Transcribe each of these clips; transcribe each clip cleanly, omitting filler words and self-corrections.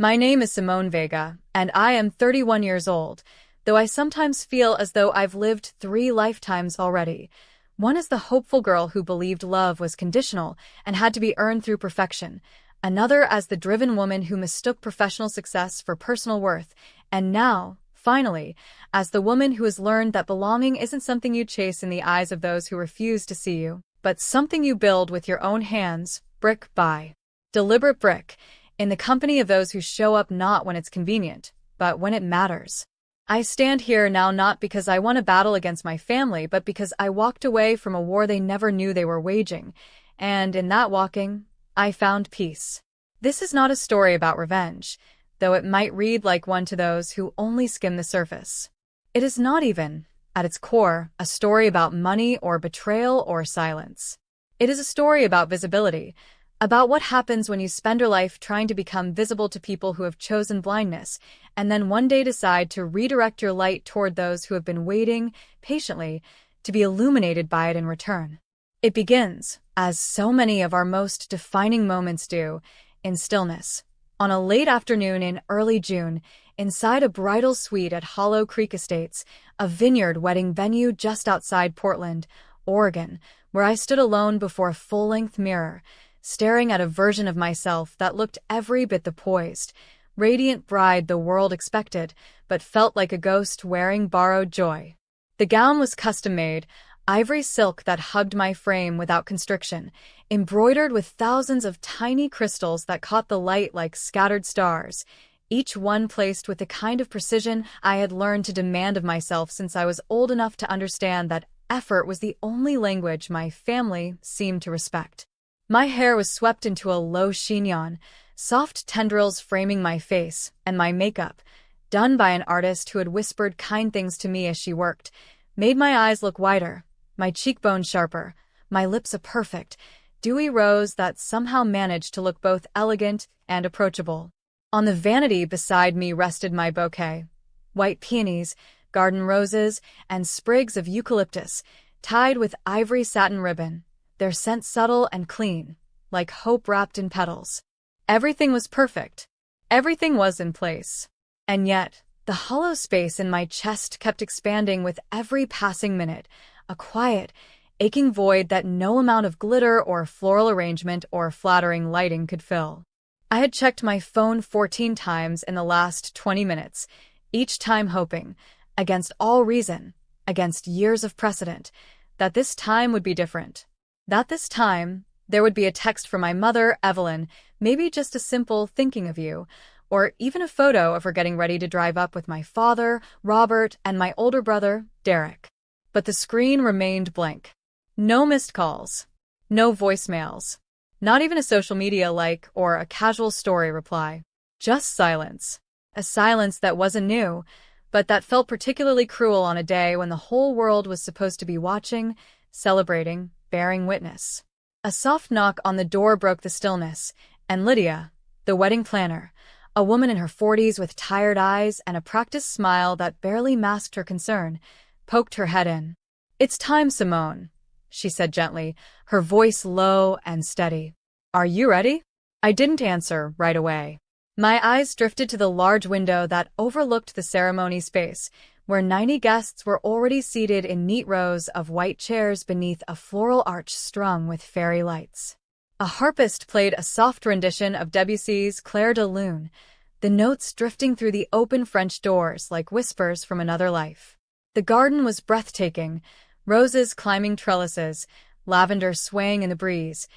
My name is Simone Vega, and I am 31 years old, though I sometimes feel as though I've lived 3 lifetimes already. One is the hopeful girl who believed love was conditional and had to be earned through perfection. Another as the driven woman who mistook professional success for personal worth. And now, finally, as the woman who has learned that belonging isn't something you chase in the eyes of those who refuse to see you, but something you build with your own hands, brick by deliberate brick, in the company of those who show up not when it's convenient, but when it matters. I stand here now not because I won a battle against my family, but because I walked away from a war they never knew they were waging, and in that walking, I found peace. This is not a story about revenge, though it might read like one to those who only skim the surface. It is not even, at its core, a story about money or betrayal or silence. It is a story about visibility, about what happens when you spend your life trying to become visible to people who have chosen blindness, and then one day decide to redirect your light toward those who have been waiting patiently to be illuminated by it in return. It begins, as so many of our most defining moments do, in stillness. On a late afternoon in early June, inside a bridal suite at Hollow Creek Estates, a vineyard wedding venue just outside Portland, Oregon, where I stood alone before a full-length mirror, staring at a version of myself that looked every bit the poised, radiant bride the world expected, but felt like a ghost wearing borrowed joy. The gown was custom-made, ivory silk that hugged my frame without constriction, embroidered with thousands of tiny crystals that caught the light like scattered stars, each one placed with the kind of precision I had learned to demand of myself since I was old enough to understand that effort was the only language my family seemed to respect. My hair was swept into a low chignon, soft tendrils framing my face, and my makeup, done by an artist who had whispered kind things to me as she worked, made my eyes look wider, my cheekbones sharper, my lips a perfect, dewy rose that somehow managed to look both elegant and approachable. On the vanity beside me rested my bouquet, white peonies, garden roses, and sprigs of eucalyptus, tied with ivory satin ribbon, their scent subtle and clean, like hope wrapped in petals. Everything was perfect. Everything was in place. And yet, the hollow space in my chest kept expanding with every passing minute, a quiet, aching void that no amount of glitter or floral arrangement or flattering lighting could fill. I had checked my phone 14 times in the last 20 minutes, each time hoping, against all reason, against years of precedent, that this time would be different. That this time, there would be a text from my mother, Evelyn, maybe just a simple thinking of you, or even a photo of her getting ready to drive up with my father, Robert, and my older brother, Derek. But the screen remained blank. No missed calls. No voicemails. Not even a social media like or a casual story reply. Just silence. A silence that wasn't new, but that felt particularly cruel on a day when the whole world was supposed to be watching, celebrating, bearing witness. A soft knock on the door broke the stillness, and Lydia, the wedding planner, a woman in her 40s with tired eyes and a practiced smile that barely masked her concern, poked her head in. "It's time, Simone," she said gently, her voice low and steady. "Are you ready?" I didn't answer right away. My eyes drifted to the large window that overlooked the ceremony space, where 90 guests were already seated in neat rows of white chairs beneath a floral arch strung with fairy lights. A harpist played a soft rendition of Debussy's Clair de Lune, the notes drifting through the open French doors like whispers from another life. The garden was breathtaking, roses climbing trellises, lavender swaying in the breeze,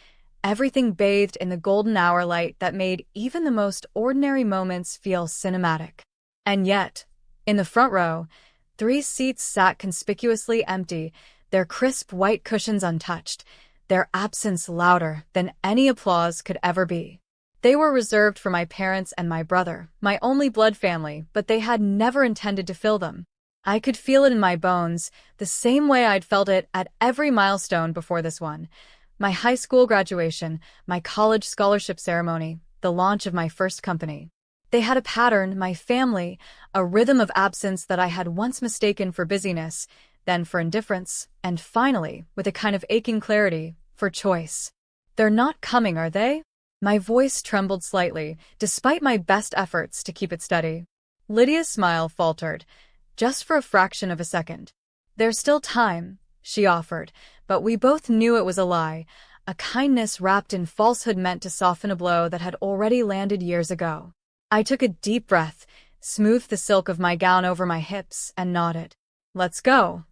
everything bathed in the golden hour light that made even the most ordinary moments feel cinematic. And yet, in the front row, 3 seats sat conspicuously empty, their crisp white cushions untouched, their absence louder than any applause could ever be. They were reserved for my parents and my brother, my only blood family, but they had never intended to fill them. I could feel it in my bones, the same way I'd felt it at every milestone before this one. My high school graduation, my college scholarship ceremony, the launch of my first company. They had a pattern, my family, a rhythm of absence that I had once mistaken for busyness, then for indifference, and finally, with a kind of aching clarity, for choice. "They're not coming, are they?" My voice trembled slightly, despite my best efforts to keep it steady. Lydia's smile faltered, just for a fraction of a second. "There's still time," she offered, but we both knew it was a lie, a kindness wrapped in falsehood meant to soften a blow that had already landed years ago. I took a deep breath, smoothed the silk of my gown over my hips, and nodded. "Let's go."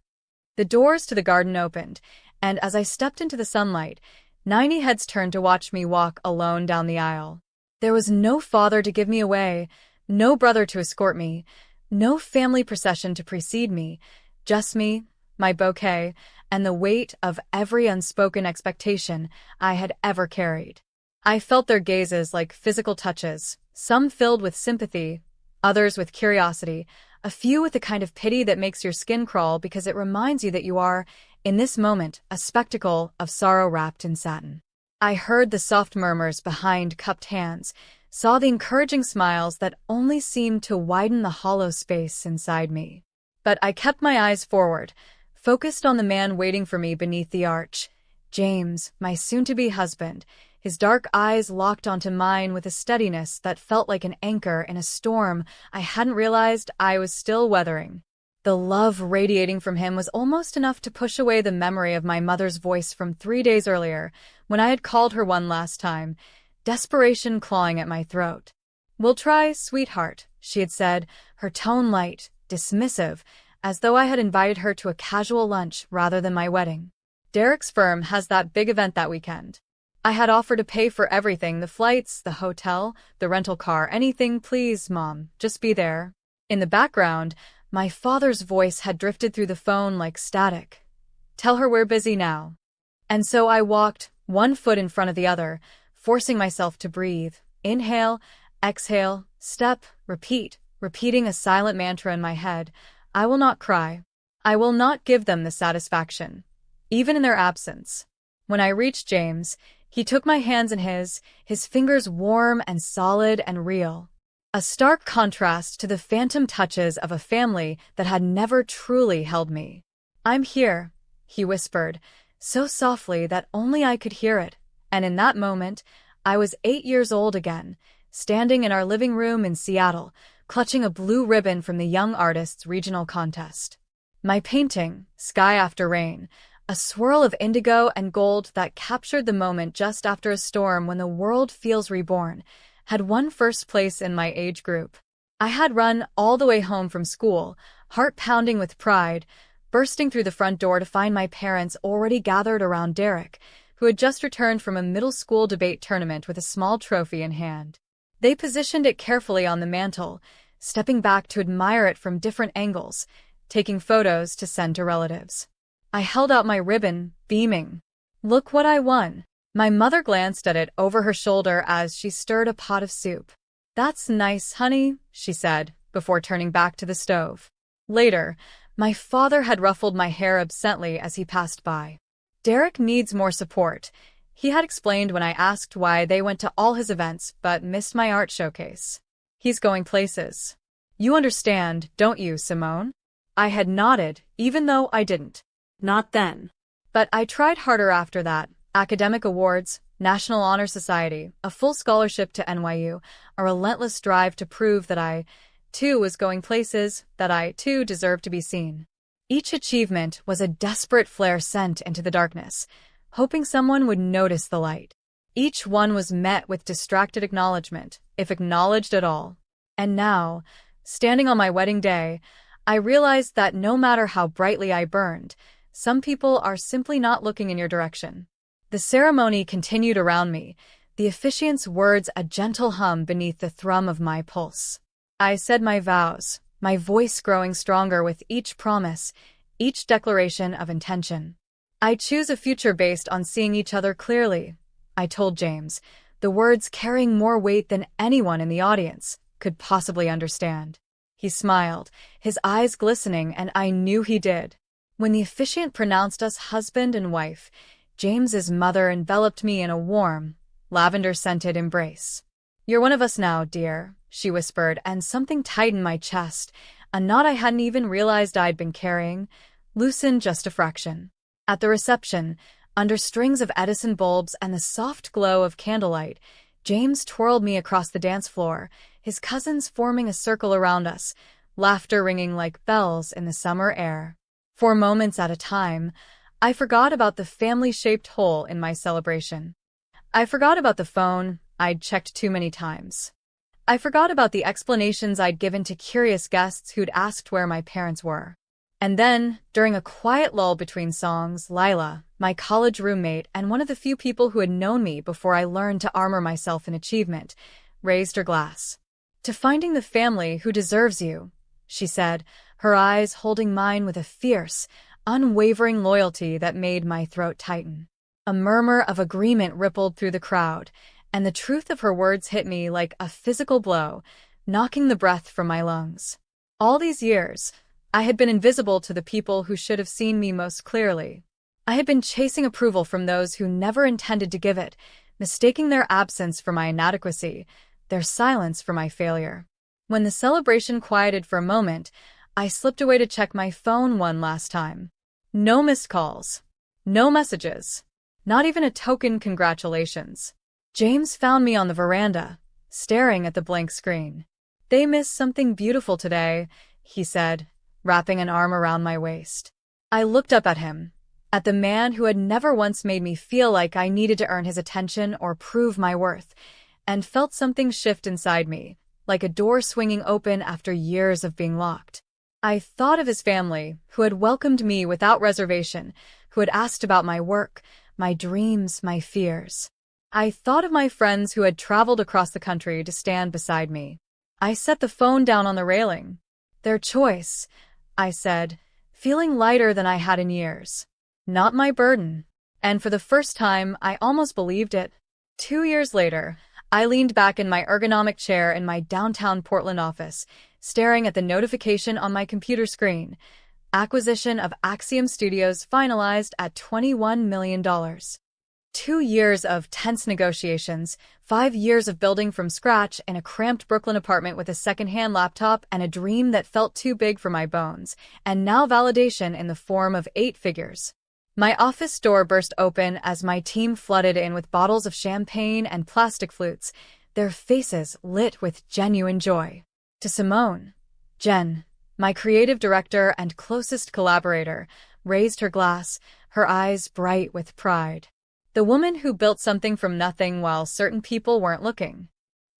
The doors to the garden opened, and as I stepped into the sunlight, 90 heads turned to watch me walk alone down the aisle. There was no father to give me away, no brother to escort me, no family procession to precede me, just me, my bouquet, and the weight of every unspoken expectation I had ever carried. I felt their gazes like physical touches, some filled with sympathy, others with curiosity, a few with the kind of pity that makes your skin crawl because it reminds you that you are, in this moment, a spectacle of sorrow wrapped in satin. I heard the soft murmurs behind cupped hands, saw the encouraging smiles that only seemed to widen the hollow space inside me. But I kept my eyes forward, focused on the man waiting for me beneath the arch. James, my soon-to-be husband, his dark eyes locked onto mine with a steadiness that felt like an anchor in a storm I hadn't realized I was still weathering. The love radiating from him was almost enough to push away the memory of my mother's voice from 3 days earlier, when I had called her one last time, desperation clawing at my throat. "We'll try, sweetheart," she had said, her tone light, dismissive, as though I had invited her to a casual lunch rather than my wedding. "Derek's firm has that big event that weekend. I had offered to pay for everything, the flights, the hotel, the rental car, anything, please, Mom, just be there." In the background, my father's voice had drifted through the phone like static. "Tell her we're busy now." And so I walked, one foot in front of the other, forcing myself to breathe. Inhale, exhale, step, repeat, repeating a silent mantra in my head. I will not cry. I will not give them the satisfaction, even in their absence. When I reached James, he took my hands in his fingers warm and solid and real. A stark contrast to the phantom touches of a family that had never truly held me. "I'm here," he whispered, so softly that only I could hear it, and in that moment, I was 8 years old again, standing in our living room in Seattle, clutching a blue ribbon from the Young Artists Regional Contest. My painting, Sky After Rain, a swirl of indigo and gold that captured the moment just after a storm when the world feels reborn, had won first place in my age group. I had run all the way home from school, heart pounding with pride, bursting through the front door to find my parents already gathered around Derek, who had just returned from a middle school debate tournament with a small trophy in hand. They positioned it carefully on the mantel, stepping back to admire it from different angles, taking photos to send to relatives. I held out my ribbon, beaming. "Look what I won." My mother glanced at it over her shoulder as she stirred a pot of soup. "That's nice, honey," she said, before turning back to the stove. Later, my father had ruffled my hair absently as he passed by. "Derek needs more support," he had explained when I asked why they went to all his events but missed my art showcase. "He's going places. You understand, don't you, Simone?" I had nodded, even though I didn't. Not then. But I tried harder after that. Academic awards, National Honor Society, a full scholarship to NYU, a relentless drive to prove that I, too, was going places, that I, too, deserved to be seen. Each achievement was a desperate flare sent into the darkness, hoping someone would notice the light. Each one was met with distracted acknowledgement, if acknowledged at all. And now, standing on my wedding day, I realized that no matter how brightly I burned, some people are simply not looking in your direction. The ceremony continued around me, the officiant's words a gentle hum beneath the thrum of my pulse. I said my vows, my voice growing stronger with each promise, each declaration of intention. "I choose a future based on seeing each other clearly," I told James, the words carrying more weight than anyone in the audience could possibly understand. He smiled, his eyes glistening, and I knew he did. When the officiant pronounced us husband and wife, James's mother enveloped me in a warm, lavender-scented embrace. "You're one of us now, dear," she whispered, and something tightened my chest, a knot I hadn't even realized I'd been carrying, loosened just a fraction. At the reception, under strings of Edison bulbs and the soft glow of candlelight, James twirled me across the dance floor, his cousins forming a circle around us, laughter ringing like bells in the summer air. For moments at a time, I forgot about the family-shaped hole in my celebration. I forgot about the phone I'd checked too many times. I forgot about the explanations I'd given to curious guests who'd asked where my parents were. And then, during a quiet lull between songs, Lila, my college roommate and one of the few people who had known me before I learned to armor myself in achievement, raised her glass. "To finding the family who deserves you," she said, her eyes holding mine with a fierce, unwavering loyalty that made my throat tighten. A murmur of agreement rippled through the crowd, and the truth of her words hit me like a physical blow, knocking the breath from my lungs. All these years, I had been invisible to the people who should have seen me most clearly. I had been chasing approval from those who never intended to give it, mistaking their absence for my inadequacy, their silence for my failure. When the celebration quieted for a moment, I slipped away to check my phone one last time. No missed calls. No messages. Not even a token congratulations. James found me on the veranda, staring at the blank screen. "They missed something beautiful today," he said, wrapping an arm around my waist. I looked up at him, at the man who had never once made me feel like I needed to earn his attention or prove my worth, and felt something shift inside me, like a door swinging open after years of being locked. I thought of his family, who had welcomed me without reservation, who had asked about my work, my dreams, my fears. I thought of my friends who had traveled across the country to stand beside me. I set the phone down on the railing. "Their choice," I said, feeling lighter than I had in years. "Not my burden." And for the first time, I almost believed it. 2 years later, I leaned back in my ergonomic chair in my downtown Portland office, staring at the notification on my computer screen. Acquisition of Axiom Studios finalized at $21 million. 2 years of tense negotiations, 5 years of building from scratch in a cramped Brooklyn apartment with a secondhand laptop and a dream that felt too big for my bones, and now validation in the form of 8 figures. My office door burst open as my team flooded in with bottles of champagne and plastic flutes, their faces lit with genuine joy. To Simone, Jen, my creative director and closest collaborator, raised her glass, her eyes bright with pride. The woman who built something from nothing while certain people weren't looking.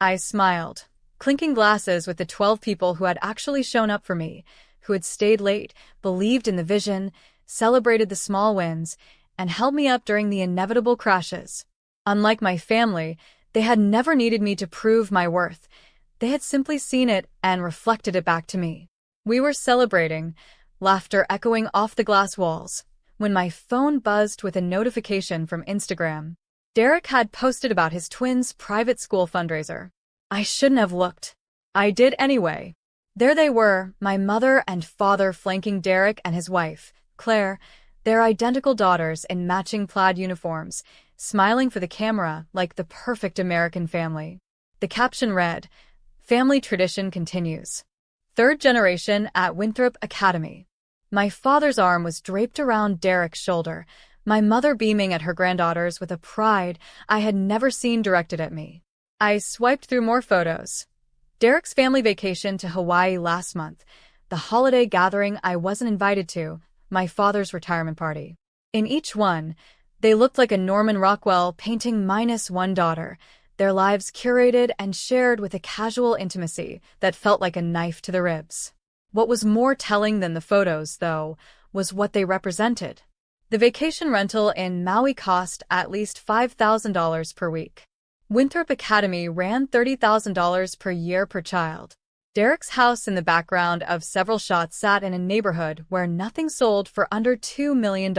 I smiled, clinking glasses with the 12 people who had actually shown up for me, who had stayed late, believed in the vision, celebrated the small wins, and held me up during the inevitable crashes. Unlike my family, they had never needed me to prove my worth. They had simply seen it and reflected it back to me. We were celebrating, laughter echoing off the glass walls, when my phone buzzed with a notification from Instagram. Derek had posted about his twins' private school fundraiser. I shouldn't have looked. I did anyway. There they were, my mother and father flanking Derek and his wife, Claire, their identical daughters in matching plaid uniforms, smiling for the camera like the perfect American family. The caption read, "Family tradition continues. Third generation at Winthrop Academy." My father's arm was draped around Derek's shoulder, my mother beaming at her granddaughters with a pride I had never seen directed at me. I swiped through more photos. Derek's family vacation to Hawaii last month, the holiday gathering I wasn't invited to, my father's retirement party. In each one, they looked like a Norman Rockwell painting minus one daughter, their lives curated and shared with a casual intimacy that felt like a knife to the ribs. What was more telling than the photos, though, was what they represented. The vacation rental in Maui cost at least $5,000 per week. Winthrop Academy ran $30,000 per year per child. Derek's house in the background of several shots sat in a neighborhood where nothing sold for under $2 million.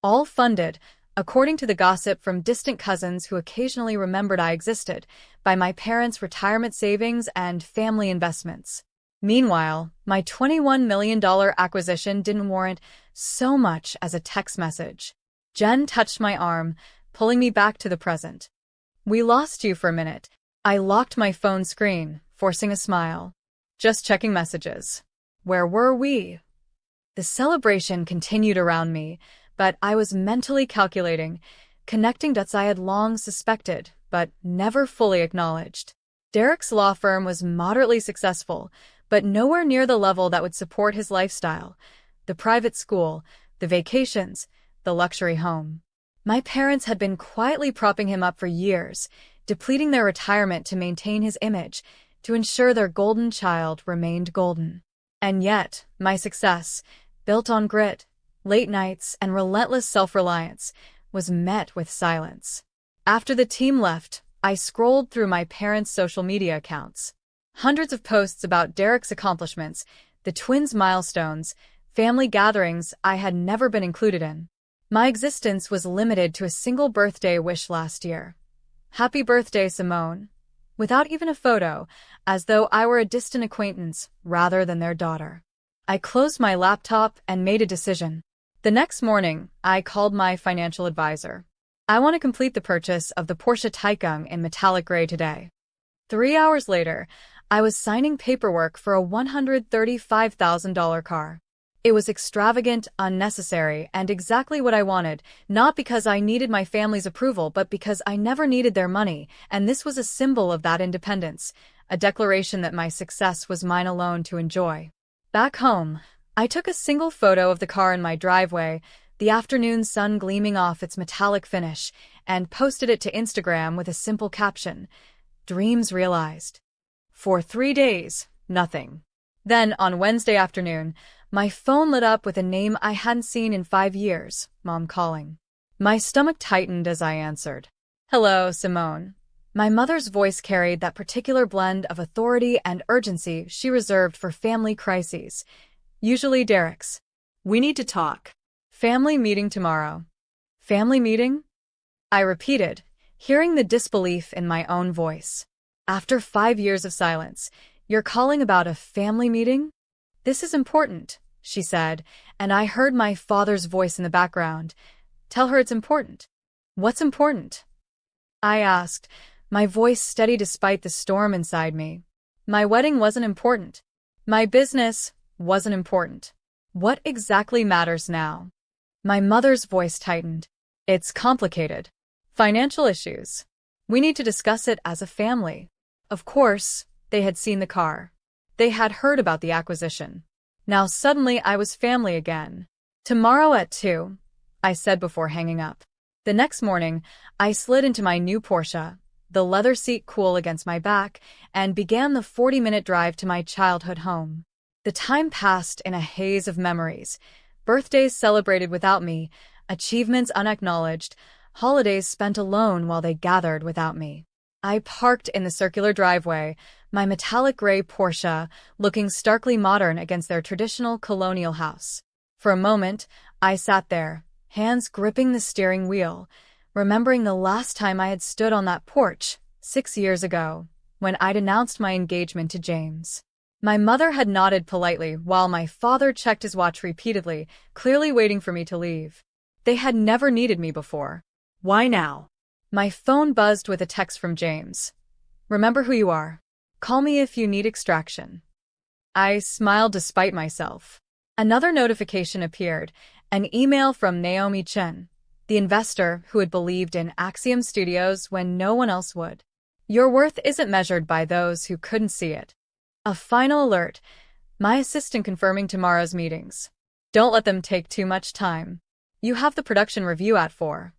All funded, according to the gossip from distant cousins who occasionally remembered I existed, by my parents' retirement savings and family investments. Meanwhile, my $21 million acquisition didn't warrant so much as a text message. Jen touched my arm, pulling me back to the present. "We lost you for a minute." I locked my phone screen, forcing a smile. "Just checking messages." Where were we? The celebration continued around me, but I was mentally calculating, connecting dots I had long suspected, but never fully acknowledged. Derek's law firm was moderately successful, but nowhere near the level that would support his lifestyle. The private school, the vacations, the luxury home. My parents had been quietly propping him up for years, depleting their retirement to maintain his image, to ensure their golden child remained golden. And yet, my success, built on grit, late nights, and relentless self-reliance, was met with silence. After the team left, I scrolled through my parents' social media accounts. Hundreds of posts about Derek's accomplishments, the twins' milestones, family gatherings I had never been included in. My existence was limited to a single birthday wish last year. Happy birthday, Simone. Without even a photo, as though I were a distant acquaintance rather than their daughter. I closed my laptop and made a decision. The next morning, I called my financial advisor. I want to complete the purchase of the Porsche Taycan in metallic gray today. 3 hours later, I was signing paperwork for a $135,000 car. It was extravagant, unnecessary, and exactly what I wanted, not because I needed my family's approval, but because I never needed their money, and this was a symbol of that independence, a declaration that my success was mine alone to enjoy. Back home, I took a single photo of the car in my driveway, the afternoon sun gleaming off its metallic finish, and posted it to Instagram with a simple caption, "Dreams realized." For 3 days, nothing. Then, on Wednesday afternoon, my phone lit up with a name I hadn't seen in 5 years, Mom calling. My stomach tightened as I answered. "Hello, Simone." My mother's voice carried that particular blend of authority and urgency she reserved for family crises. Usually Derek's. "We need to talk." "Family meeting tomorrow." "Family meeting?" I repeated, hearing the disbelief in my own voice. "After 5 years of silence, you're calling about a family meeting?" "This is important," she said, and I heard my father's voice in the background. "Tell her it's important." "What's important?" I asked, my voice steady despite the storm inside me. My wedding wasn't important. My business wasn't important. What exactly matters now? My mother's voice tightened. "It's complicated. Financial issues. We need to discuss it as a family." Of course, they had seen the car. They had heard about the acquisition. Now suddenly I was family again. "Tomorrow at 2, I said before hanging up. The next morning, I slid into my new Porsche, the leather seat cool against my back, and began the 40-minute drive to my childhood home. The time passed in a haze of memories. Birthdays celebrated without me, achievements unacknowledged, holidays spent alone while they gathered without me. I parked in the circular driveway, my metallic gray Porsche looking starkly modern against their traditional colonial house. For a moment, I sat there, hands gripping the steering wheel, remembering the last time I had stood on that porch, 6 years ago, when I'd announced my engagement to James. My mother had nodded politely while my father checked his watch repeatedly, clearly waiting for me to leave. They had never needed me before. Why now? My phone buzzed with a text from James. "Remember who you are. Call me if you need extraction." I smiled despite myself. Another notification appeared, an email from Naomi Chen, the investor who had believed in Axiom Studios when no one else would. "Your worth isn't measured by those who couldn't see it." A final alert, my assistant confirming tomorrow's meetings. "Don't let them take too much time. You have the production review at 4.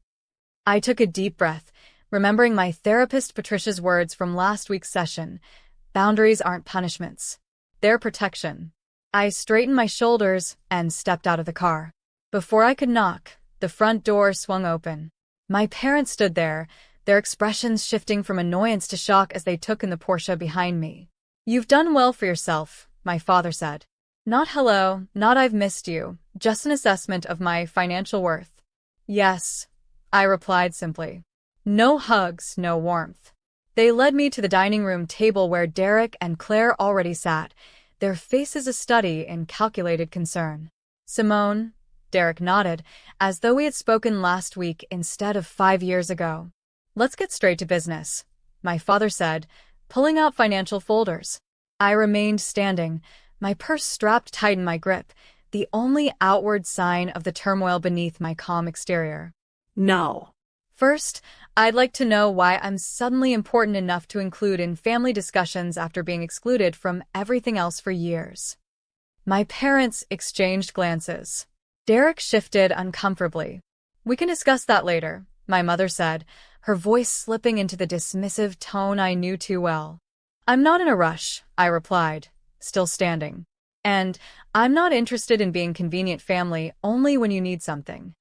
I took a deep breath, remembering my therapist Patricia's words from last week's session. Boundaries aren't punishments. They're protection. I straightened my shoulders and stepped out of the car. Before I could knock, the front door swung open. My parents stood there, their expressions shifting from annoyance to shock as they took in the Porsche behind me. "You've done well for yourself," my father said. Not hello, not I've missed you, just an assessment of my financial worth. "Yes," I replied simply. No hugs, no warmth. They led me to the dining room table where Derek and Claire already sat, their faces a study in calculated concern. "Simone," Derek nodded, as though we had spoken last week instead of 5 years ago. "Let's get straight to business," my father said, pulling out financial folders. I remained standing, my purse strapped tight in my grip, the only outward sign of the turmoil beneath my calm exterior. "No." First, I'd like to know why I'm suddenly important enough to include in family discussions after being excluded from everything else for years. My parents exchanged glances. Derek shifted uncomfortably. "We can discuss that later," my mother said, her voice slipping into the dismissive tone I knew too well. "I'm not in a rush," I replied, still standing. "And I'm not interested in being convenient family only when you need something."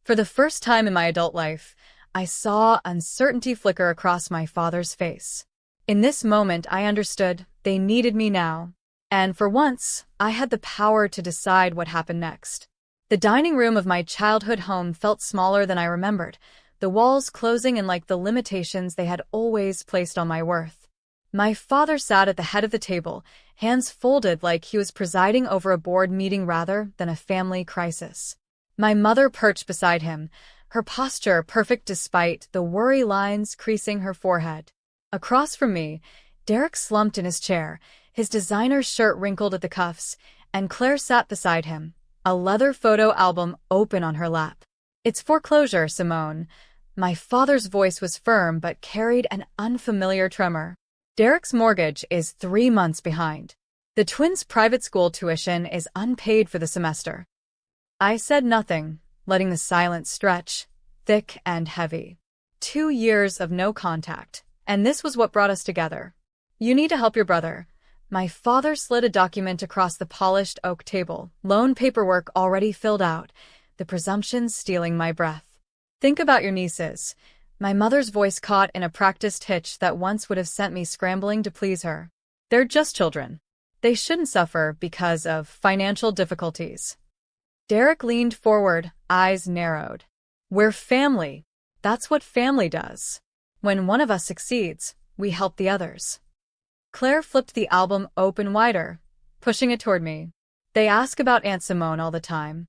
For the first time in my adult life, I saw uncertainty flicker across my father's face. In this moment, I understood they needed me now. And for once, I had the power to decide what happened next. The dining room of my childhood home felt smaller than I remembered, the walls closing in like the limitations they had always placed on my worth. My father sat at the head of the table, hands folded like he was presiding over a board meeting rather than a family crisis. My mother perched beside him, her posture perfect despite the worry lines creasing her forehead. Across from me, Derek slumped in his chair, his designer shirt wrinkled at the cuffs, and Claire sat beside him, a leather photo album open on her lap. "It's foreclosure, Simone." My father's voice was firm but carried an unfamiliar tremor. "Derek's mortgage is 3 months behind. The twins' private school tuition is unpaid for the semester." I said nothing, letting the silence stretch, thick and heavy. 2 years of no contact, and this was what brought us together. "You need to help your brother." My father slid a document across the polished oak table, loan paperwork already filled out, the presumption stealing my breath. "Think about your nieces." My mother's voice caught in a practiced hitch that once would have sent me scrambling to please her. "They're just children. They shouldn't suffer because of financial difficulties." Derek leaned forward, eyes narrowed. "We're family. That's what family does. When one of us succeeds, we help the others." Claire flipped the album open wider, pushing it toward me. "They ask about Aunt Simone all the time."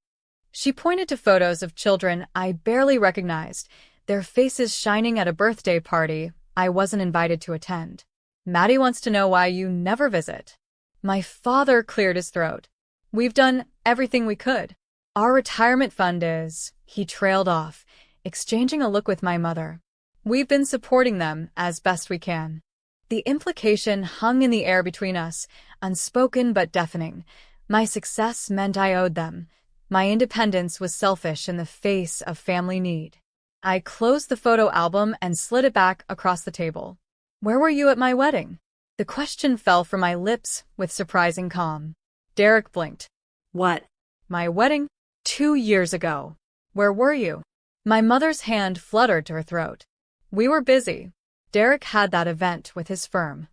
She pointed to photos of children I barely recognized, their faces shining at a birthday party I wasn't invited to attend. "Maddie wants to know why you never visit." My father cleared his throat. "We've done everything we could. Our retirement fund is—" He trailed off, exchanging a look with my mother. "We've been supporting them as best we can." The implication hung in the air between us, unspoken but deafening. My success meant I owed them. My independence was selfish in the face of family need. I closed the photo album and slid it back across the table. "Where were you at my wedding?" The question fell from my lips with surprising calm. Derek blinked. "What?" "My wedding? 2 years ago. Where were you?" My mother's hand fluttered to her throat. "We were busy." Derek had that event with his firm.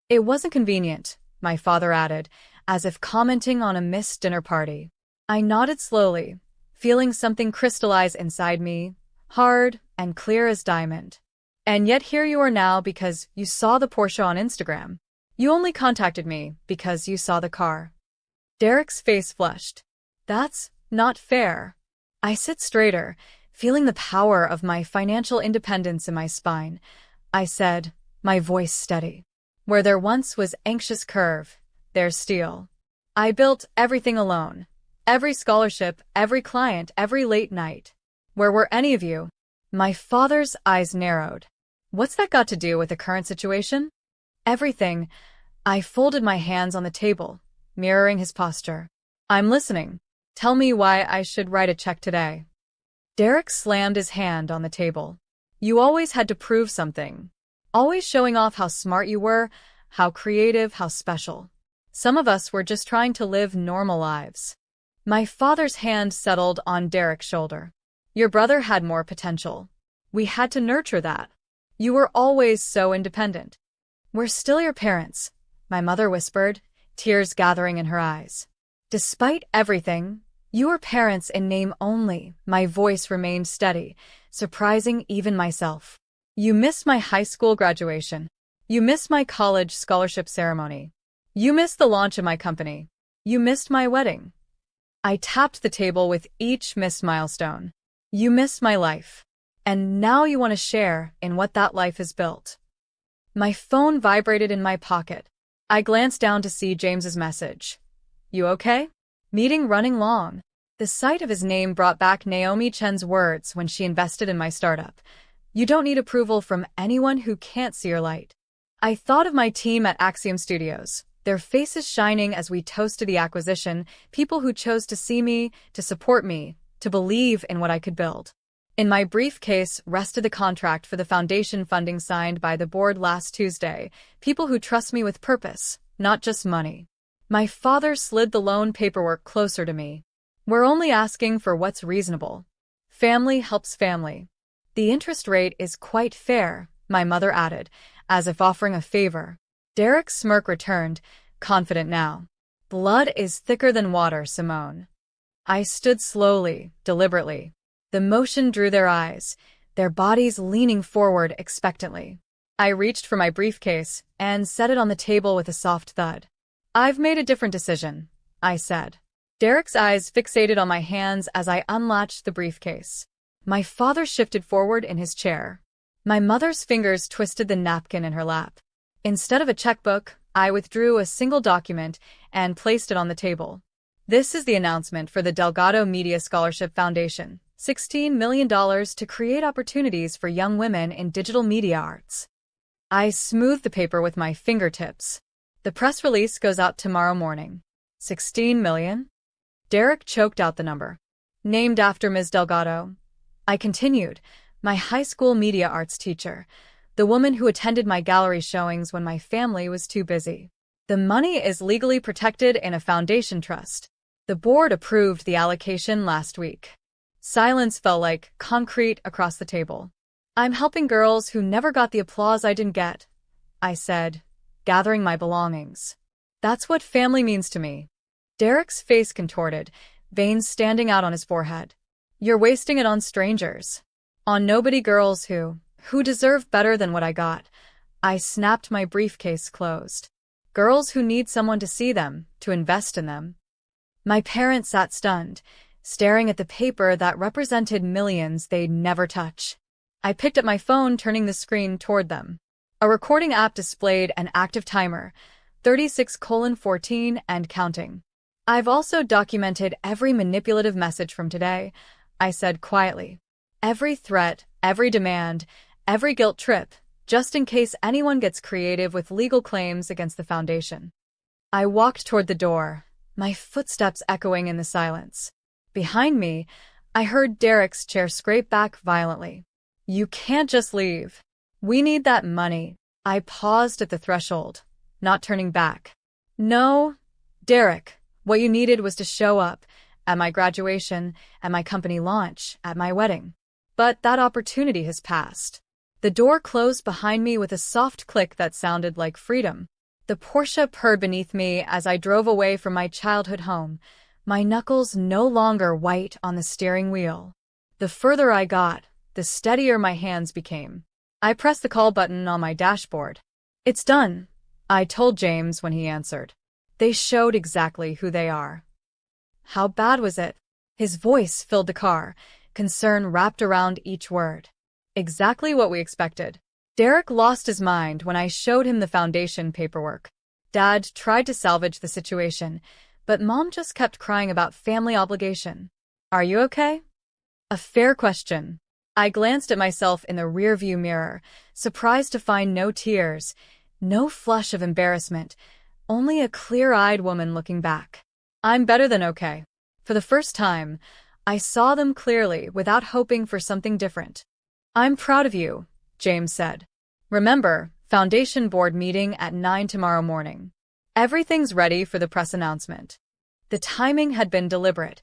"It wasn't convenient," my father added, as if commenting on a missed dinner party. I nodded slowly, feeling something crystallize inside me, hard and clear as diamond. "And yet here you are now because you saw the Porsche on Instagram. You only contacted me because you saw the car." Derek's face flushed. "That's not fair." I sit straighter, feeling the power of my financial independence in my spine. I said, my voice steady. "Where there once was anxious curve, there's steel. I built everything alone. Every scholarship, every client, every late night. Where were any of you?" My father's eyes narrowed. "What's that got to do with the current situation?" "Everything." I folded my hands on the table, mirroring his posture. "I'm listening. Tell me why I should write a check today." Derek slammed his hand on the table. "You always had to prove something. Always showing off how smart you were, how creative, how special. Some of us were just trying to live normal lives." My father's hand settled on Derek's shoulder. "Your brother had more potential. We had to nurture that. You were always so independent." "We're still your parents," my mother whispered, tears gathering in her eyes. "Despite everything, you were parents in name only." My voice remained steady, surprising even myself. "You missed my high school graduation. You missed my college scholarship ceremony. You missed the launch of my company. You missed my wedding." I tapped the table with each missed milestone. "You missed my life. And now you want to share in what that life has built." My phone vibrated in my pocket. I glanced down to see James's message. "You okay? Meeting running long." The sight of his name brought back Naomi Chen's words when she invested in my startup. You don't need approval from anyone who can't see your light. I thought of my team at Axiom Studios, their faces shining as we toasted the acquisition, people who chose to see me, to support me, to believe in what I could build. In my briefcase rested the contract for the foundation funding signed by the board last Tuesday, people who trust me with purpose, not just money. My father slid the loan paperwork closer to me. We're only asking for what's reasonable. Family helps family. The interest rate is quite fair, my mother added, as if offering a favor. Derek's smirk returned, confident now. Blood is thicker than water, Simone. I stood slowly, deliberately. The motion drew their eyes, their bodies leaning forward expectantly. I reached for my briefcase and set it on the table with a soft thud. I've made a different decision, I said. Derek's eyes fixated on my hands as I unlatched the briefcase. My father shifted forward in his chair. My mother's fingers twisted the napkin in her lap. Instead of a checkbook, I withdrew a single document and placed it on the table. This is the announcement for the Delgado Media Scholarship Foundation, $16 million to create opportunities for young women in digital media arts. I smoothed the paper with my fingertips. The press release goes out tomorrow morning. 16 million? Derek choked out the number. Named after Ms. Delgado. I continued, my high school media arts teacher, the woman who attended my gallery showings when my family was too busy. The money is legally protected in a foundation trust. The board approved the allocation last week. Silence fell like concrete across the table. I'm helping girls who never got the applause I didn't get, I said, gathering my belongings. That's what family means to me. Derek's face contorted, veins standing out on his forehead. You're wasting it on strangers. On nobody girls who deserve better than what I got. I snapped my briefcase closed. Girls who need someone to see them, to invest in them. My parents sat stunned, staring at the paper that represented millions they'd never touch. I picked up my phone, turning the screen toward them. A recording app displayed an active timer, 36:14 and counting. I've also documented every manipulative message from today, I said quietly. Every threat, every demand, every guilt trip, just in case anyone gets creative with legal claims against the foundation. I walked toward the door, my footsteps echoing in the silence. Behind me, I heard Derek's chair scrape back violently. You can't just leave. We need that money. I paused at the threshold, not turning back. No, Derek, what you needed was to show up at my graduation, at my company launch, at my wedding. But that opportunity has passed. The door closed behind me with a soft click that sounded like freedom. The Porsche purred beneath me as I drove away from my childhood home, my knuckles no longer white on the steering wheel. The further I got, the steadier my hands became. I pressed the call button on my dashboard. It's done, I told James when he answered. They showed exactly who they are. How bad was it? His voice filled the car, concern wrapped around each word. Exactly what we expected. Derek lost his mind when I showed him the foundation paperwork. Dad tried to salvage the situation, but Mom just kept crying about family obligation. Are you okay? A fair question. I glanced at myself in the rearview mirror, surprised to find no tears, no flush of embarrassment, only a clear-eyed woman looking back. I'm better than okay. For the first time, I saw them clearly without hoping for something different. I'm proud of you, James said. Remember, Foundation Board meeting at 9 tomorrow morning. Everything's ready for the press announcement. The timing had been deliberate.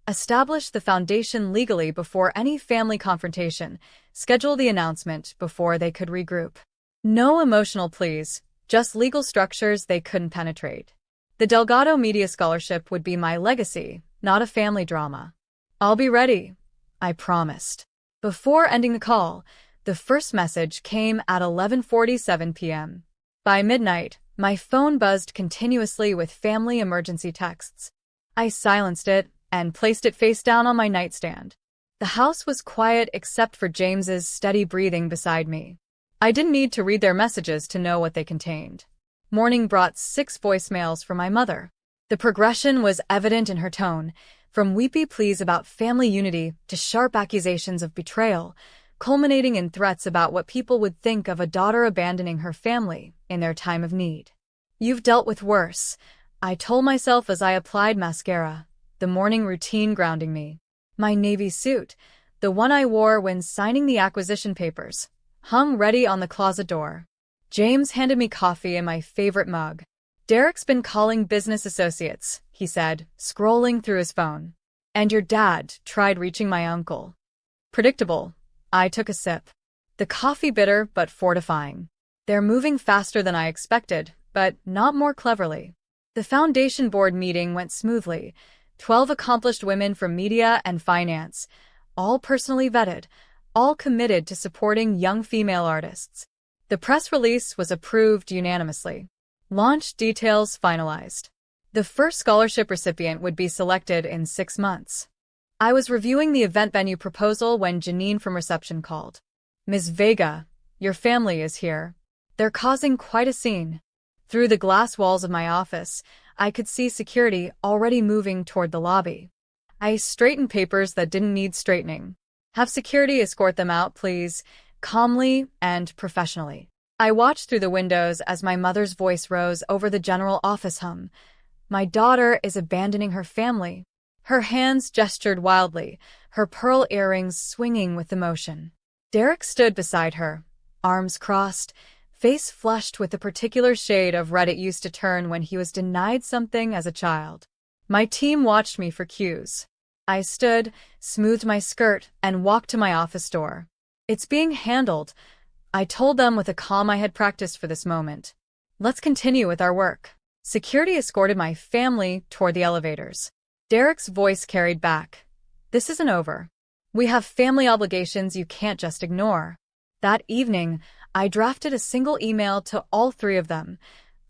Establish the foundation legally before any family confrontation. Schedule the announcement before they could regroup. No emotional pleas, just legal structures they couldn't penetrate. The Delgado Media Scholarship would be my legacy, not a family drama. I'll be ready, I promised. Before ending the call, the first message came at 11:47 p.m. By midnight, my phone buzzed continuously with family emergency texts. I silenced it and placed it face down on my nightstand. The house was quiet except for James's steady breathing beside me. I didn't need to read their messages to know what they contained. Morning brought 6 voicemails from my mother. The progression was evident in her tone, From weepy pleas about family unity to sharp accusations of betrayal, culminating in threats about what people would think of a daughter abandoning her family in their time of need. "You've dealt with worse," I told myself as I applied mascara, the morning routine grounding me. My navy suit, the one I wore when signing the acquisition papers, hung ready on the closet door. James handed me coffee in my favorite mug. "Derek's been calling business associates," he said, scrolling through his phone. "And your dad tried reaching my uncle." Predictable. I took a sip. The coffee bitter but fortifying. They're moving faster than I expected, but not more cleverly. The foundation board meeting went smoothly. 12 accomplished women from media and finance, all personally vetted, all committed to supporting young female artists. The press release was approved unanimously. Launch details finalized. The first scholarship recipient would be selected in 6 months. I was reviewing the event venue proposal when Janine from reception called. "Ms. Vega, your family is here. They're causing quite a scene." Through the glass walls of my office, I could see security already moving toward the lobby. I straightened papers that didn't need straightening. "Have security escort them out, please," calmly and professionally. I watched through the windows as my mother's voice rose over the general office hum. "My daughter is abandoning her family." Her hands gestured wildly, her pearl earrings swinging with emotion. Derek stood beside her, arms crossed, face flushed with the particular shade of red it used to turn when he was denied something as a child. My team watched me for cues. I stood, smoothed my skirt, and walked to my office door. "It's being handled," I told them with a calm I had practiced for this moment. "Let's continue with our work." Security escorted my family toward the elevators. Derek's voice carried back. "This isn't over. We have family obligations you can't just ignore." That evening, I drafted a single email to all 3 of them.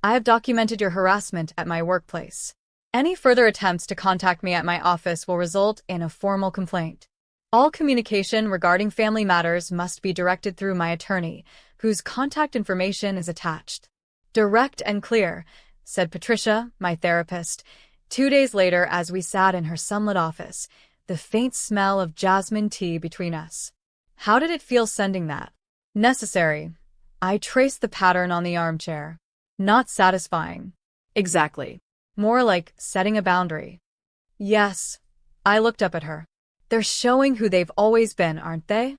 "I have documented your harassment at my workplace. Any further attempts to contact me at my office will result in a formal complaint. All communication regarding family matters must be directed through my attorney, whose contact information is attached." "Direct and clear," said Patricia, my therapist. 2 days later, as we sat in her sunlit office, the faint smell of jasmine tea between us. How did it feel sending that? Necessary. I traced the pattern on the armchair. Not satisfying. Exactly. More like setting a boundary. Yes. I looked up at her. "They're showing who they've always been, aren't they?"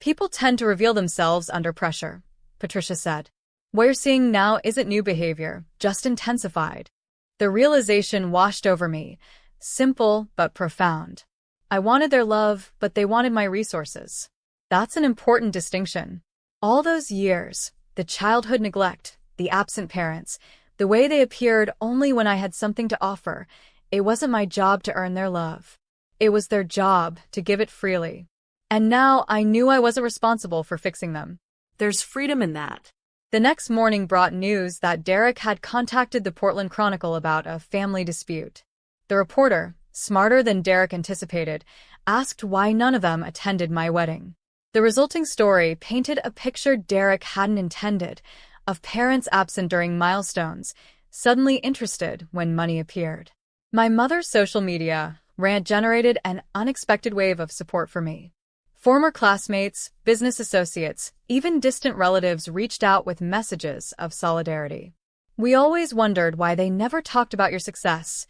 "People tend to reveal themselves under pressure," Patricia said. "What you're seeing now isn't new behavior, just intensified." The realization washed over me, simple but profound. I wanted their love, but they wanted my resources. That's an important distinction. All those years, the childhood neglect, the absent parents, the way they appeared only when I had something to offer, it wasn't my job to earn their love. It was their job to give it freely. And now I knew I wasn't responsible for fixing them. There's freedom in that. The next morning brought news that Derek had contacted the Portland Chronicle about a family dispute. The reporter, smarter than Derek anticipated, asked why none of them attended my wedding. The resulting story painted a picture Derek hadn't intended, of parents absent during milestones, suddenly interested when money appeared. My mother's social media rant generated an unexpected wave of support for me. Former classmates, business associates, even distant relatives reached out with messages of solidarity. "We always wondered why they never talked about your success,"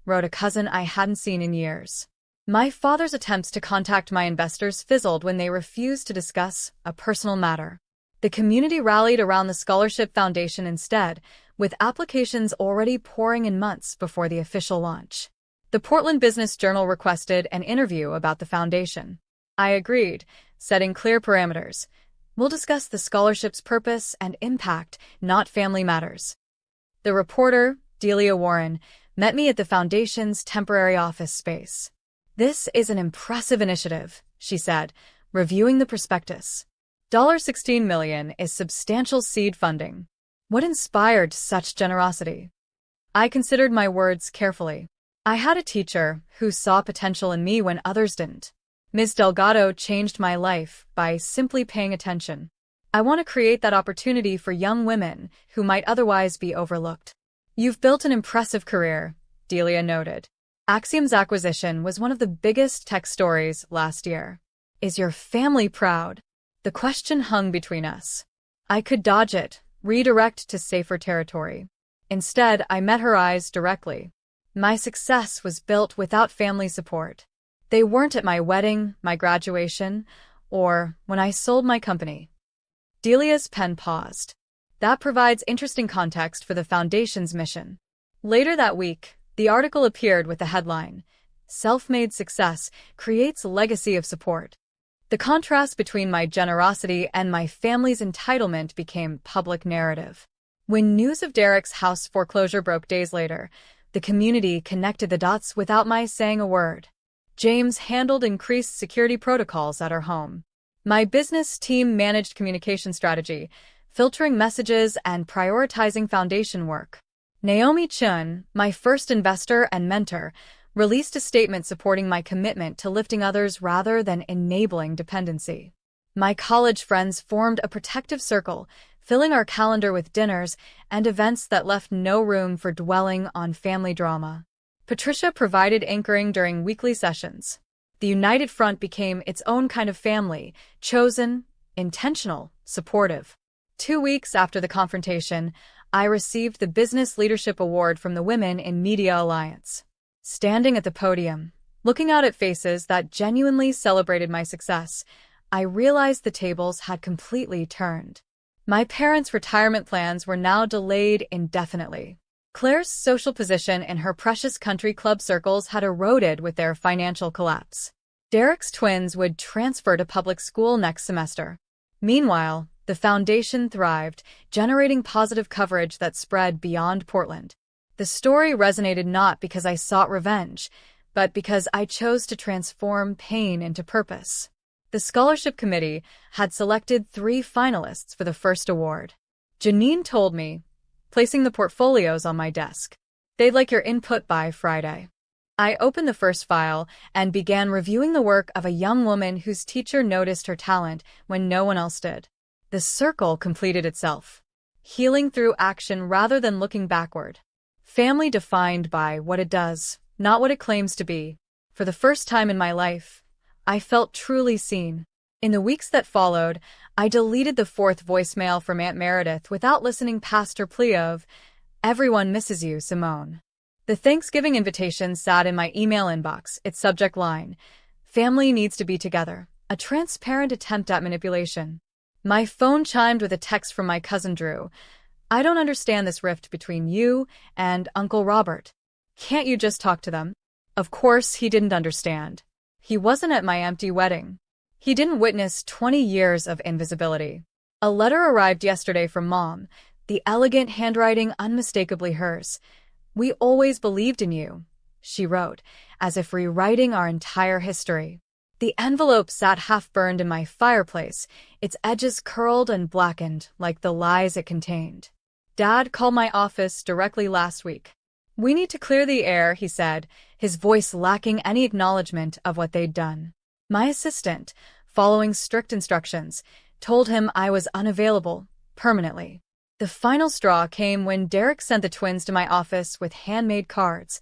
wrote a cousin I hadn't seen in years. My father's attempts to contact my investors fizzled when they refused to discuss a personal matter. The community rallied around the Scholarship Foundation instead, with applications already pouring in months before the official launch. The Portland Business Journal requested an interview about the foundation. I agreed, setting clear parameters. "We'll discuss the scholarship's purpose and impact, not family matters." The reporter, Delia Warren, met me at the foundation's temporary office space. "This is an impressive initiative," she said, reviewing the prospectus. $16 million is substantial seed funding. What inspired such generosity? I considered my words carefully. I had a teacher who saw potential in me when others didn't. Ms. Delgado changed my life by simply paying attention. I want to create that opportunity for young women who might otherwise be overlooked. "You've built an impressive career," Delia noted. Axiom's acquisition was one of the biggest tech stories last year. Is your family proud? The question hung between us. I could dodge it, redirect to safer territory. Instead, I met her eyes directly. My success was built without family support. They weren't at my wedding, my graduation, or when I sold my company. Delia's pen paused. That provides interesting context for the Foundation's mission. Later that week, the article appeared with the headline, "Self-Made Success Creates a Legacy of Support." The contrast between my generosity and my family's entitlement became public narrative. When news of Derek's house foreclosure broke days later, the community connected the dots without my saying a word. James handled increased security protocols at our home. My business team managed communication strategy, filtering messages and prioritizing foundation work. Naomi Chun, my first investor and mentor, released a statement supporting my commitment to lifting others rather than enabling dependency. My college friends formed a protective circle, filling our calendar with dinners and events that left no room for dwelling on family drama. Patricia provided anchoring during weekly sessions. The United Front became its own kind of family, chosen, intentional, supportive. 2 weeks after the confrontation, I received the Business Leadership Award from the Women in Media Alliance. Standing at the podium, looking out at faces that genuinely celebrated my success, I realized the tables had completely turned. My parents' retirement plans were now delayed indefinitely. Claire's social position in her precious country club circles had eroded with their financial collapse. Derek's twins would transfer to public school next semester. Meanwhile, the foundation thrived, generating positive coverage that spread beyond Portland. The story resonated not because I sought revenge, but because I chose to transform pain into purpose. The scholarship committee had selected 3 finalists for the first award. Janine told me, placing the portfolios on my desk, "They'd like your input by Friday." I opened the first file and began reviewing the work of a young woman whose teacher noticed her talent when no one else did. The circle completed itself, healing through action rather than looking backward. Family defined by what it does, not what it claims to be. For the first time in my life, I felt truly seen. In the weeks that followed, I deleted the 4th voicemail from Aunt Meredith without listening past her plea of, "Everyone misses you, Simone." The Thanksgiving invitation sat in my email inbox, its subject line, "Family needs to be together," a transparent attempt at manipulation. My phone chimed with a text from my cousin Drew. "I don't understand this rift between you and Uncle Robert. Can't you just talk to them?" Of course he didn't understand. He wasn't at my empty wedding. He didn't witness 20 years of invisibility. A letter arrived yesterday from Mom, the elegant handwriting unmistakably hers. "We always believed in you," she wrote, as if rewriting our entire history. The envelope sat half-burned in my fireplace, its edges curled and blackened like the lies it contained. Dad called my office directly last week. "We need to clear the air," he said, his voice lacking any acknowledgement of what they'd done. My assistant, following strict instructions, told him I was unavailable, permanently. The final straw came when Derek sent the twins to my office with handmade cards.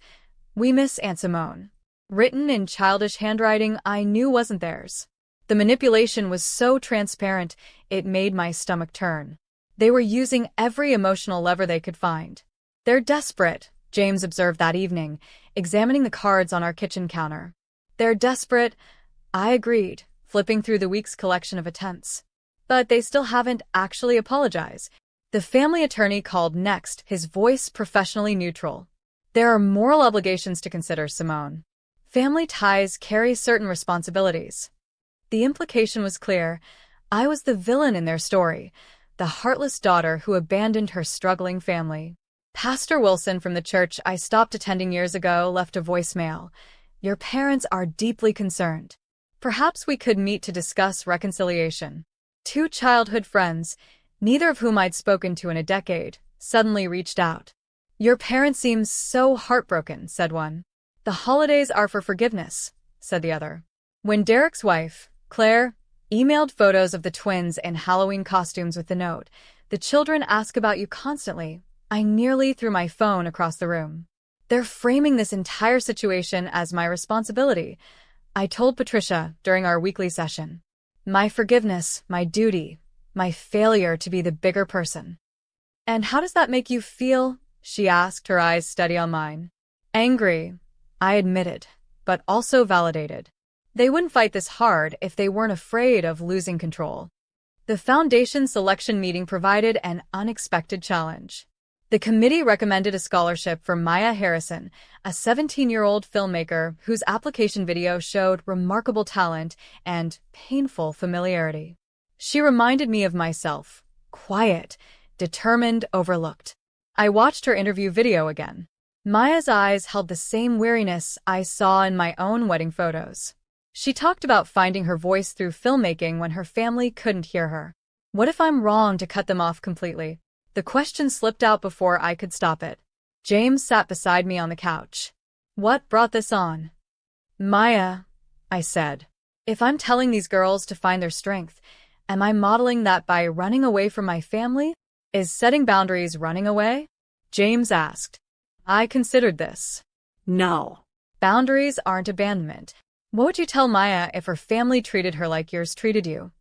"We miss Aunt Simone," written in childish handwriting I knew wasn't theirs. The manipulation was so transparent, it made my stomach turn. They were using every emotional lever they could find. "They're desperate," James observed that evening, examining the cards on our kitchen counter. "They're desperate," I agreed, flipping through the week's collection of attempts. "But they still haven't actually apologized." The family attorney called next, his voice professionally neutral. "There are moral obligations to consider, Simone. Family ties carry certain responsibilities." The implication was clear. I was the villain in their story, the heartless daughter who abandoned her struggling family. Pastor Wilson from the church I stopped attending years ago left a voicemail. "Your parents are deeply concerned. Perhaps we could meet to discuss reconciliation." 2 childhood friends, neither of whom I'd spoken to in a decade, suddenly reached out. "Your parents seem so heartbroken," said one. "The holidays are for forgiveness," said the other. When Derek's wife, Claire, emailed photos of the twins in Halloween costumes with the note, "The children ask about you constantly," I nearly threw my phone across the room. They're framing this entire situation as my responsibility, I told Patricia during our weekly session. My forgiveness, my duty, my failure to be the bigger person. And how does that make you feel? She asked, her eyes steady on mine. Angry, I admitted, but also validated. They wouldn't fight this hard if they weren't afraid of losing control. The foundation selection meeting provided an unexpected challenge. The committee recommended a scholarship for Maya Harrison, a 17-year-old filmmaker whose application video showed remarkable talent and painful familiarity. She reminded me of myself, quiet, determined, overlooked. I watched her interview video again. Maya's eyes held the same weariness I saw in my own wedding photos. She talked about finding her voice through filmmaking when her family couldn't hear her. What if I'm wrong to cut them off completely? The question slipped out before I could stop it. James sat beside me on the couch. What brought this on? Maya, I said. If I'm telling these girls to find their strength, am I modeling that by running away from my family? Is setting boundaries running away? James asked. I considered this. No. Boundaries aren't abandonment. What would you tell Maya if her family treated her like yours treated you?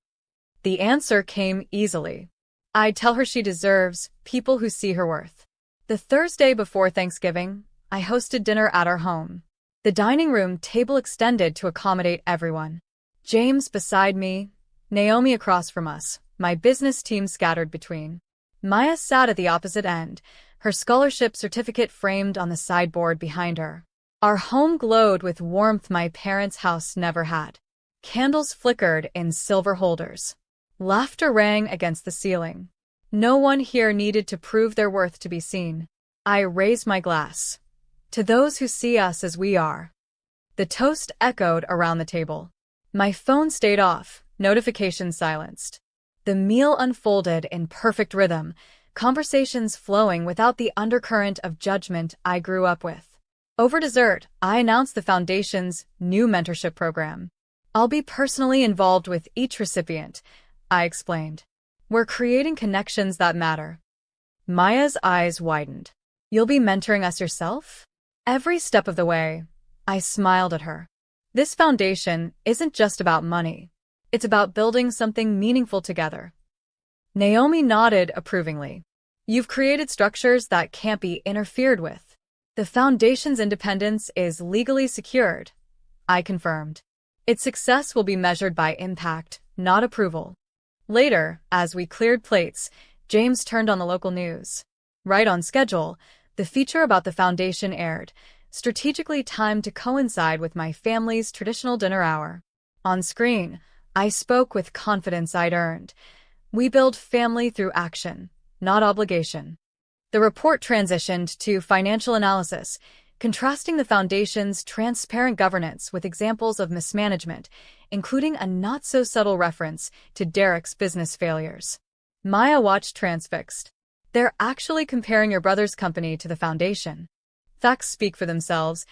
The answer came easily. I'd tell her she deserves people who see her worth. The Thursday before Thanksgiving, I hosted dinner at our home. The dining room table extended to accommodate everyone. James beside me, Naomi across from us, my business team scattered between. Maya sat at the opposite end, her scholarship certificate framed on the sideboard behind her. Our home glowed with warmth my parents' house never had. Candles flickered in silver holders. Laughter rang against the ceiling. No one here needed to prove their worth to be seen. I raised my glass. To those who see us as we are. The toast echoed around the table. My phone stayed off, notifications silenced. The meal unfolded in perfect rhythm, conversations flowing without the undercurrent of judgment I grew up with. Over dessert, I announced the Foundation's new mentorship program. I'll be personally involved with each recipient, I explained. We're creating connections that matter. Maya's eyes widened. You'll be mentoring us yourself? Every step of the way, I smiled at her. This foundation isn't just about money. It's about building something meaningful together. Naomi nodded approvingly. You've created structures that can't be interfered with. The foundation's independence is legally secured, I confirmed. Its success will be measured by impact, not approval. Later, as we cleared plates, James turned on the local news. Right on schedule, the feature about the foundation aired, strategically timed to coincide with my family's traditional dinner hour. On screen, I spoke with confidence I'd earned. We build family through action, not obligation. The report transitioned to financial analysis, contrasting the foundation's transparent governance with examples of mismanagement, including a not-so-subtle reference to Derek's business failures. Maya watched transfixed. They're actually comparing your brother's company to the foundation. Facts speak for themselves.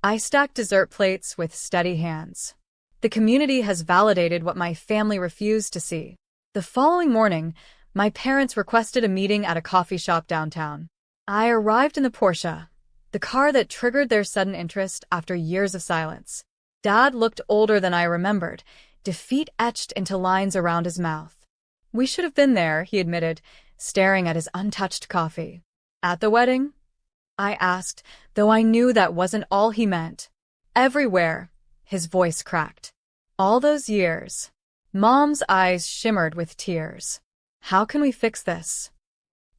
I stacked dessert plates with steady hands. The community has validated what my family refused to see. The following morning, my parents requested a meeting at a coffee shop downtown. I arrived in the Porsche, the car that triggered their sudden interest after years of silence. Dad looked older than I remembered, defeat etched into lines around his mouth. We should have been there, he admitted, staring at his untouched coffee. At the wedding? I asked, though I knew that wasn't all he meant. Everywhere, his voice cracked. All those years. Mom's eyes shimmered with tears. How can we fix this?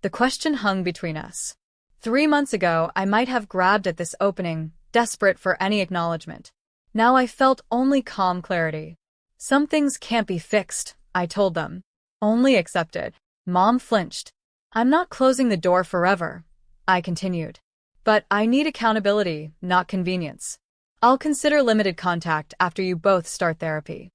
The question hung between us. 3 months ago, I might have grabbed at this opening, desperate for any acknowledgement. Now I felt only calm clarity. Some things can't be fixed, I told them. Only accepted. Mom flinched. I'm not closing the door forever, I continued. But I need accountability, not convenience. I'll consider limited contact after you both start therapy.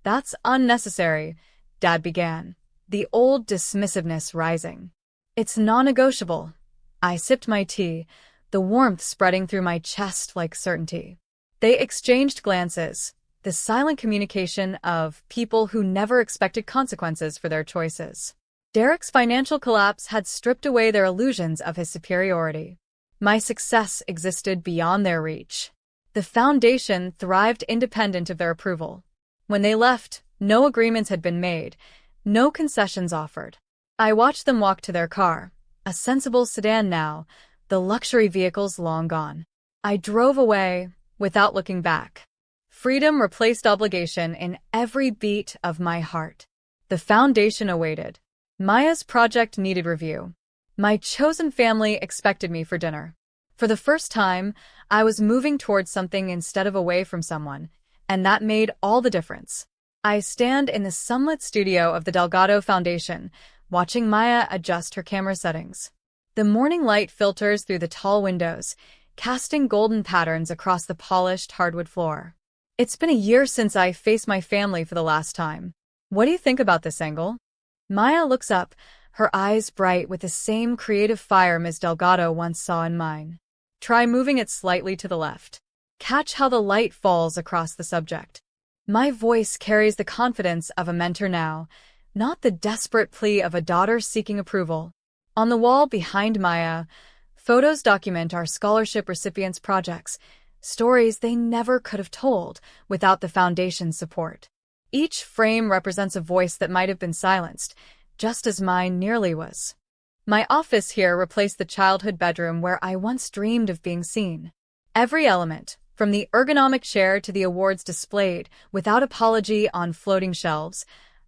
That's unnecessary, Dad began, the old dismissiveness rising. It's non-negotiable. I sipped my tea, the warmth spreading through my chest like certainty. They exchanged glances, the silent communication of people who never expected consequences for their choices. Derek's financial collapse had stripped away their illusions of his superiority. My success existed beyond their reach. The foundation thrived independent of their approval. When they left, no agreements had been made, no concessions offered. I watched them walk to their car, a sensible sedan now, the luxury vehicles long gone. I drove away without looking back. Freedom replaced obligation in every beat of my heart. The foundation awaited. Maya's project needed review. My chosen family expected me for dinner. For the first time, I was moving towards something instead of away from someone, and that made all the difference. I stand in the sunlit studio of the Delgado Foundation, watching Maya adjust her camera settings. The morning light filters through the tall windows, casting golden patterns across the polished hardwood floor. It's been a year since I faced my family for the last time. What do you think about this angle? Maya looks up, her eyes bright with the same creative fire Ms. Delgado once saw in mine. Try moving it slightly to the left. Catch how the light falls across the subject. My voice carries the confidence of a mentor now, not the desperate plea of a daughter seeking approval. On the wall behind Maya, photos document our scholarship recipients' projects, stories they never could have told without the foundation's support. Each frame represents a voice that might have been silenced, just as mine nearly was. My office here replaced the childhood bedroom where I once dreamed of being seen. Every element, from the ergonomic chair to the awards displayed without apology on floating shelves,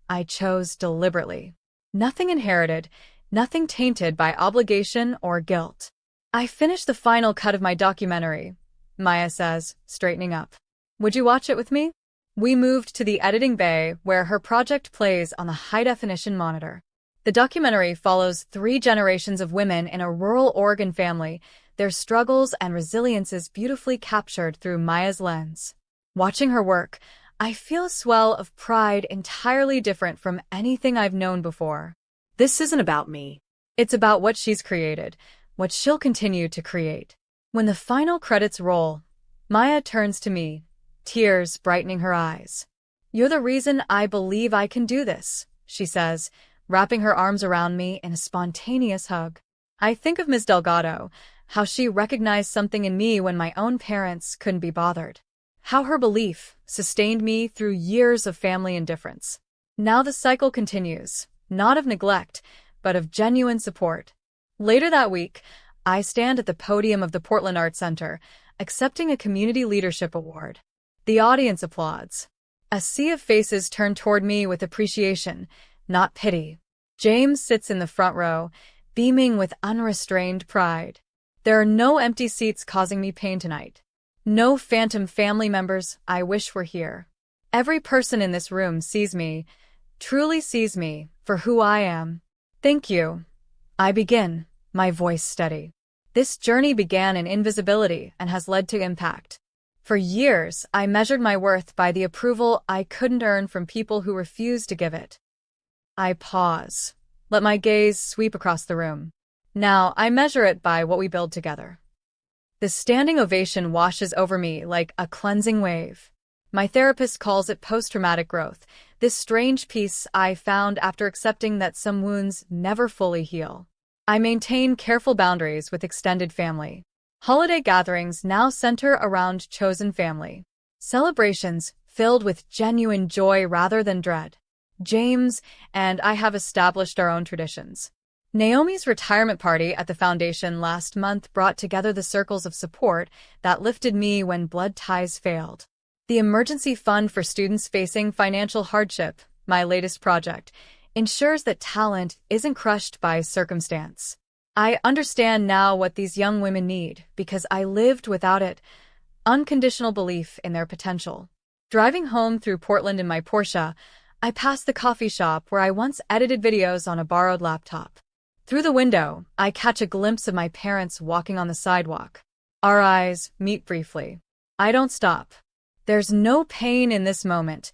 I chose deliberately. Nothing inherited, nothing tainted by obligation or guilt. I finished the final cut of my documentary, Maya says, straightening up. Would you watch it with me? We moved to the editing bay where her project plays on the high-definition monitor. The documentary follows 3 generations of women in a rural Oregon family, their struggles and resiliences beautifully captured through Maya's lens. Watching her work, I feel a swell of pride entirely different from anything I've known before. This isn't about me. It's about what she's created, what she'll continue to create. When the final credits roll, Maya turns to me, tears brightening her eyes. You're the reason I believe I can do this, she says, wrapping her arms around me in a spontaneous hug. I think of Ms. Delgado, how she recognized something in me when my own parents couldn't be bothered. How her belief sustained me through years of family indifference. Now the cycle continues, not of neglect, but of genuine support. Later that week, I stand at the podium of the Portland Arts Center, accepting a Community Leadership Award. The audience applauds. A sea of faces turn toward me with appreciation, not pity. James sits in the front row, beaming with unrestrained pride. There are no empty seats causing me pain tonight. No phantom family members I wish were here. Every person in this room sees me, truly sees me, for who I am. Thank you. I begin, my voice steady. This journey began in invisibility and has led to impact. For years, I measured my worth by the approval I couldn't earn from people who refused to give it. I pause, let my gaze sweep across the room. Now, I measure it by what we build together. The standing ovation washes over me like a cleansing wave. My therapist calls it post-traumatic growth, this strange peace I found after accepting that some wounds never fully heal. I maintain careful boundaries with extended family. Holiday gatherings now center around chosen family. Celebrations filled with genuine joy rather than dread. James and I have established our own traditions. Naomi's retirement party at the foundation last month brought together the circles of support that lifted me when blood ties failed. The emergency fund for students facing financial hardship, my latest project, ensures that talent isn't crushed by circumstance. I understand now what these young women need because I lived without it, unconditional belief in their potential. Driving home through Portland in my Porsche, I pass the coffee shop where I once edited videos on a borrowed laptop. Through the window, I catch a glimpse of my parents walking on the sidewalk. Our eyes meet briefly. I don't stop. There's no pain in this moment,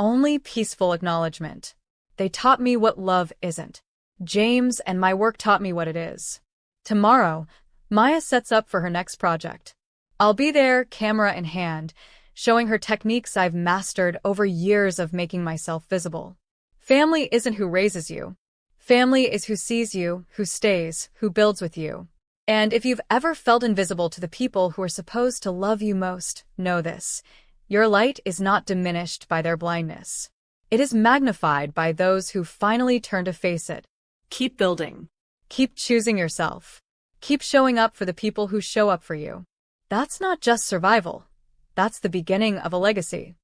only peaceful acknowledgement. They taught me what love isn't. James and my work taught me what it is. Tomorrow, Maya sets up for her next project. I'll be there, camera in hand, showing her techniques I've mastered over years of making myself visible. Family isn't who raises you. Family is who sees you, who stays, who builds with you. And if you've ever felt invisible to the people who are supposed to love you most, know this. Your light is not diminished by their blindness. It is magnified by those who finally turn to face it. Keep building. Keep choosing yourself. Keep showing up for the people who show up for you. That's not just survival. That's the beginning of a legacy.